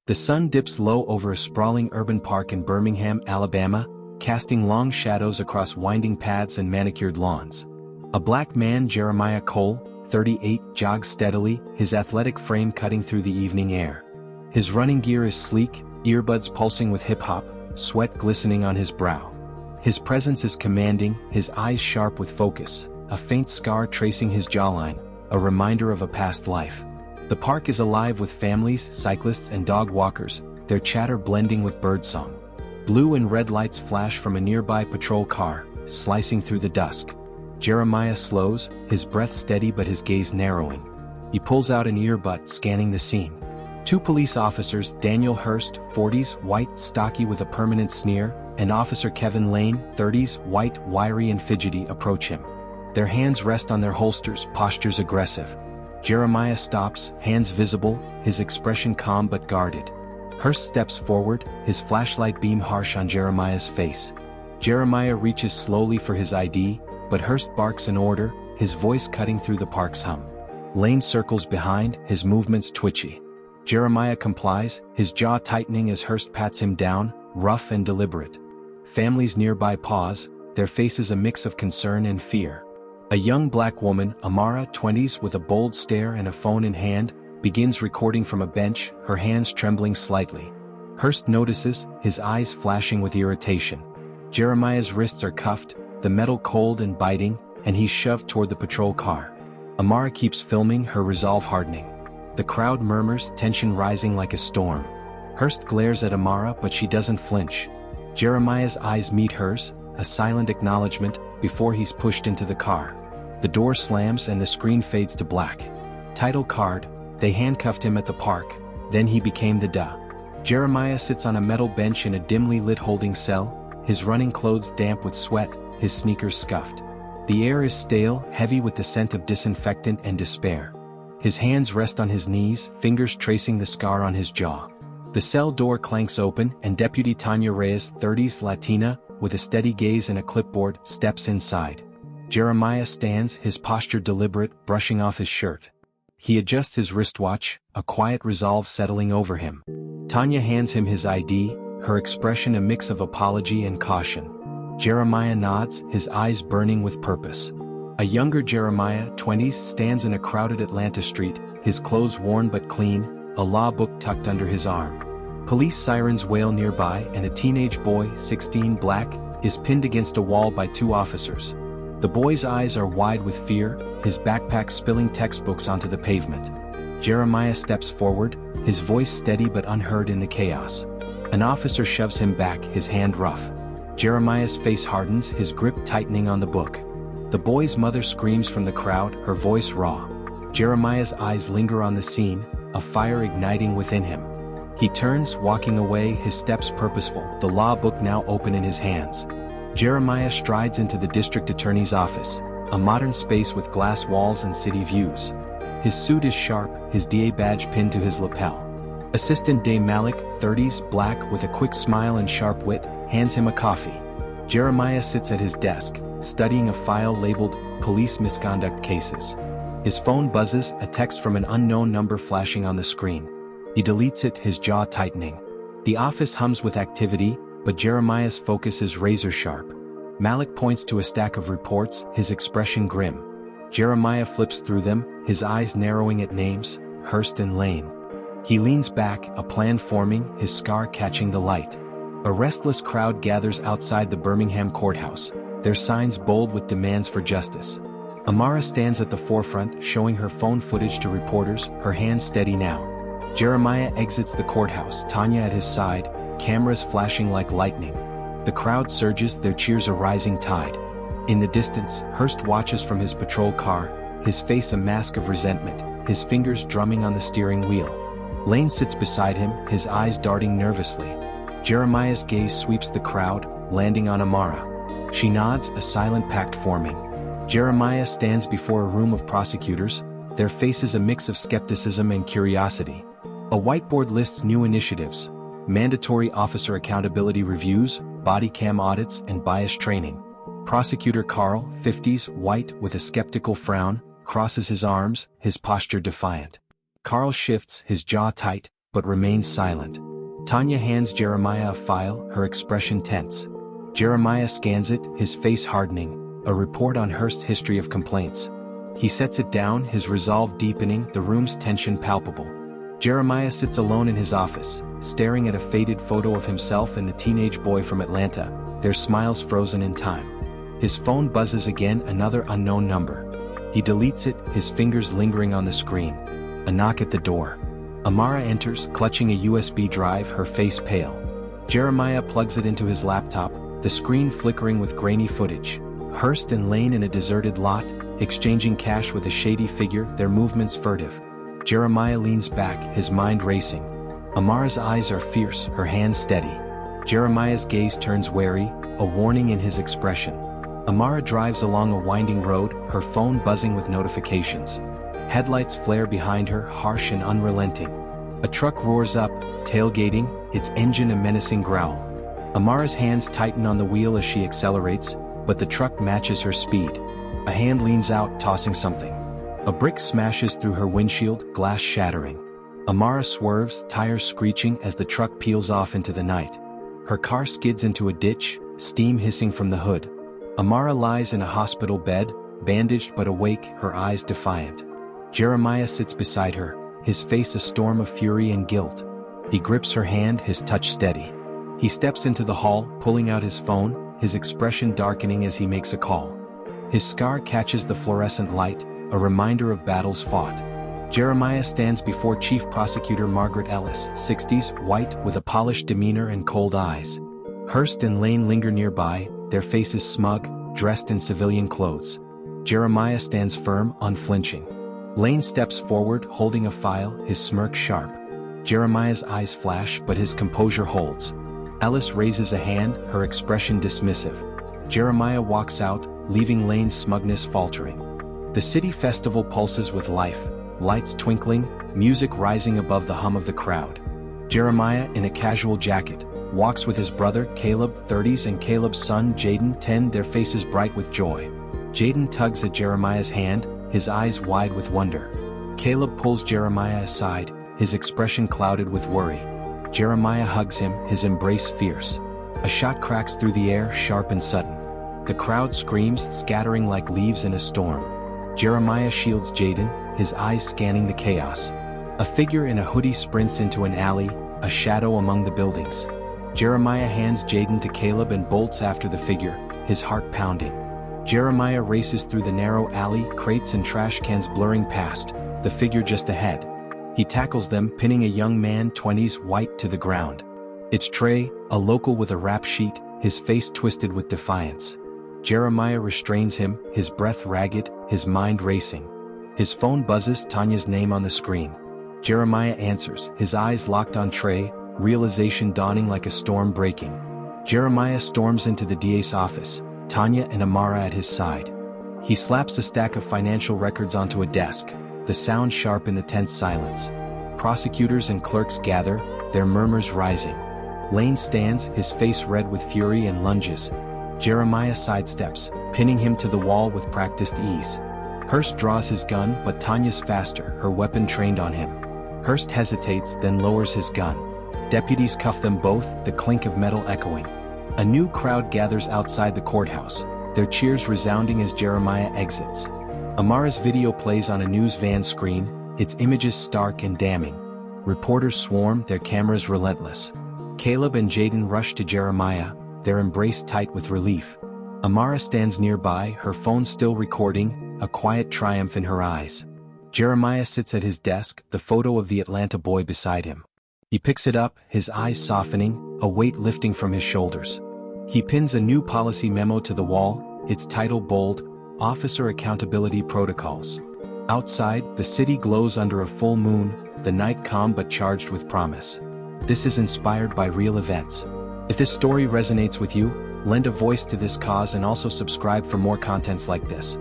The sun dips low over a sprawling urban park in Birmingham, Alabama, casting long shadows across winding paths and manicured lawns. A black man, Jeremiah Cole, 38, jogs steadily, his athletic frame cutting through the evening air. His running gear is sleek, earbuds pulsing with hip-hop, sweat glistening on his brow. His presence is commanding, his eyes sharp with focus, a faint scar tracing his jawline, a reminder of a past life. The park is alive with families, cyclists and dog walkers, their chatter blending with birdsong. Blue and red lights flash from a nearby patrol car, slicing through the dusk. Jeremiah slows, his breath steady but his gaze narrowing. He pulls out an earbud, scanning the scene. Two police officers, Daniel Hurst, 40s, white, stocky with a permanent sneer, and Officer Kevin Lane, 30s, white, wiry and fidgety, approach him. Their hands rest on their holsters, postures aggressive. Jeremiah stops, hands visible, his expression calm but guarded. Hurst steps forward, his flashlight beam harsh on Jeremiah's face. Jeremiah reaches slowly for his ID, but Hurst barks an order, his voice cutting through the park's hum. Lane circles behind, his movements twitchy. Jeremiah complies, his jaw tightening as Hurst pats him down, rough and deliberate. Families nearby pause, their faces a mix of concern and fear. A young black woman, Amara, 20s, with a bold stare and a phone in hand, begins recording from a bench, her hands trembling slightly. Hurst notices, his eyes flashing with irritation. Jeremiah's wrists are cuffed, the metal cold and biting, and he's shoved toward the patrol car. Amara keeps filming, her resolve hardening. The crowd murmurs, tension rising like a storm. Hurst glares at Amara but she doesn't flinch. Jeremiah's eyes meet hers, a silent acknowledgement, before he's pushed into the car. The door slams and the screen fades to black. Title card, they handcuffed him at the park, then he became the duh. Jeremiah sits on a metal bench in a dimly lit holding cell, his running clothes damp with sweat, his sneakers scuffed. The air is stale, heavy with the scent of disinfectant and despair. His hands rest on his knees, fingers tracing the scar on his jaw. The cell door clanks open and Deputy Tanya Reyes, 30s, Latina, with a steady gaze and a clipboard, steps inside. Jeremiah stands, his posture deliberate, brushing off his shirt. He adjusts his wristwatch, a quiet resolve settling over him. Tanya hands him his ID, her expression a mix of apology and caution. Jeremiah nods, his eyes burning with purpose. A younger Jeremiah, 20s, stands in a crowded Atlanta street, his clothes worn but clean, a law book tucked under his arm. Police sirens wail nearby and a teenage boy, 16, black, is pinned against a wall by two officers. The boy's eyes are wide with fear, his backpack spilling textbooks onto the pavement. Jeremiah steps forward, his voice steady but unheard in the chaos. An officer shoves him back, his hand rough. Jeremiah's face hardens, his grip tightening on the book. The boy's mother screams from the crowd, her voice raw. Jeremiah's eyes linger on the scene, a fire igniting within him. He turns, walking away, his steps purposeful, the law book now open in his hands. Jeremiah strides into the district attorney's office, a modern space with glass walls and city views. His suit is sharp, his DA badge pinned to his lapel. Assistant Day Malik, 30s, black, with a quick smile and sharp wit, hands him a coffee. Jeremiah sits at his desk, studying a file labeled Police Misconduct Cases. His phone buzzes, a text from an unknown number flashing on the screen. He deletes it, his jaw tightening. The office hums with activity, but Jeremiah's focus is razor sharp. Malik points to a stack of reports, his expression grim. Jeremiah flips through them, his eyes narrowing at names, Hurst and Lane. He leans back, a plan forming, his scar catching the light. A restless crowd gathers outside the Birmingham courthouse, their signs bold with demands for justice. Amara stands at the forefront, showing her phone footage to reporters, her hands steady now. Jeremiah exits the courthouse, Tanya at his side, cameras flashing like lightning. The crowd surges, their cheers a rising tide. In the distance, Hurst watches from his patrol car, his face a mask of resentment, his fingers drumming on the steering wheel. Lane sits beside him, his eyes darting nervously. Jeremiah's gaze sweeps the crowd, landing on Amara. She nods, a silent pact forming. Jeremiah stands before a room of prosecutors, their faces a mix of skepticism and curiosity. A whiteboard lists new initiatives: mandatory officer accountability reviews, body cam audits, and bias training. Prosecutor Carl, 50s, white, with a skeptical frown, crosses his arms, his posture defiant. Carl shifts, his jaw tight, but remains silent. Tanya hands Jeremiah a file, her expression tense. Jeremiah scans it, his face hardening, a report on Hearst's history of complaints. He sets it down, his resolve deepening, the room's tension palpable. Jeremiah sits alone in his office, staring at a faded photo of himself and the teenage boy from Atlanta, their smiles frozen in time. His phone buzzes again, another unknown number. He deletes it, his fingers lingering on the screen. A knock at the door. Amara enters, clutching a USB drive, her face pale. Jeremiah plugs it into his laptop, the screen flickering with grainy footage. Hearst and Lane in a deserted lot, exchanging cash with a shady figure, their movements furtive. Jeremiah leans back, his mind racing. Amara's eyes are fierce, her hands steady. Jeremiah's gaze turns wary, a warning in his expression. Amara drives along a winding road, her phone buzzing with notifications. Headlights flare behind her, harsh and unrelenting. A truck roars up, tailgating, its engine a menacing growl. Amara's hands tighten on the wheel as she accelerates, but the truck matches her speed. A hand leans out, tossing something. A brick smashes through her windshield, glass shattering. Amara swerves, tires screeching as the truck peels off into the night. Her car skids into a ditch, steam hissing from the hood. Amara lies in a hospital bed, bandaged but awake, her eyes defiant. Jeremiah sits beside her, his face a storm of fury and guilt. He grips her hand, his touch steady. He steps into the hall, pulling out his phone, his expression darkening as he makes a call. His scar catches the fluorescent light, a reminder of battles fought. Jeremiah stands before Chief Prosecutor Margaret Ellis, 60s, white, with a polished demeanor and cold eyes. Hearst and Lane linger nearby, their faces smug, dressed in civilian clothes. Jeremiah stands firm, unflinching. Lane steps forward, holding a file, his smirk sharp. Jeremiah's eyes flash, but his composure holds. Ellis raises a hand, her expression dismissive. Jeremiah walks out, leaving Lane's smugness faltering. The city festival pulses with life, lights twinkling, music rising above the hum of the crowd. Jeremiah, in a casual jacket, walks with his brother, Caleb, 30s, and Caleb's son, Jaden, 10, their faces bright with joy. Jaden tugs at Jeremiah's hand, his eyes wide with wonder. Caleb pulls Jeremiah aside, his expression clouded with worry. Jeremiah hugs him, his embrace fierce. A shot cracks through the air, sharp and sudden. The crowd screams, scattering like leaves in a storm. Jeremiah shields Jaden, his eyes scanning the chaos. A figure in a hoodie sprints into an alley, a shadow among the buildings. Jeremiah hands Jaden to Caleb and bolts after the figure, his heart pounding. Jeremiah races through the narrow alley, crates and trash cans blurring past, the figure just ahead. He tackles them, pinning a young man, 20s, white, to the ground. It's Trey, a local with a rap sheet, his face twisted with defiance. Jeremiah restrains him, his breath ragged, his mind racing. His phone buzzes, Tanya's name on the screen. Jeremiah answers, his eyes locked on Trey, realization dawning like a storm breaking. Jeremiah storms into the DA's office, Tanya and Amara at his side. He slaps a stack of financial records onto a desk, the sound sharp in the tense silence. Prosecutors and clerks gather, their murmurs rising. Lane stands, his face red with fury, and lunges. Jeremiah sidesteps, pinning him to the wall with practiced ease. Hearst draws his gun, but Tanya's faster, her weapon trained on him. Hearst hesitates, then lowers his gun. Deputies cuff them both, the clink of metal echoing. A new crowd gathers outside the courthouse, their cheers resounding as Jeremiah exits. Amara's video plays on a news van screen, its images stark and damning. Reporters swarm, their cameras relentless. Caleb and Jaden rush to Jeremiah, their embrace tight with relief. Amara stands nearby, her phone still recording, a quiet triumph in her eyes. Jeremiah sits at his desk, the photo of the Atlanta boy beside him. He picks it up, his eyes softening, a weight lifting from his shoulders. He pins a new policy memo to the wall, its title bold, Officer Accountability Protocols. Outside, the city glows under a full moon, the night calm but charged with promise. This is inspired by real events. If this story resonates with you, lend a voice to this cause and also subscribe for more contents like this.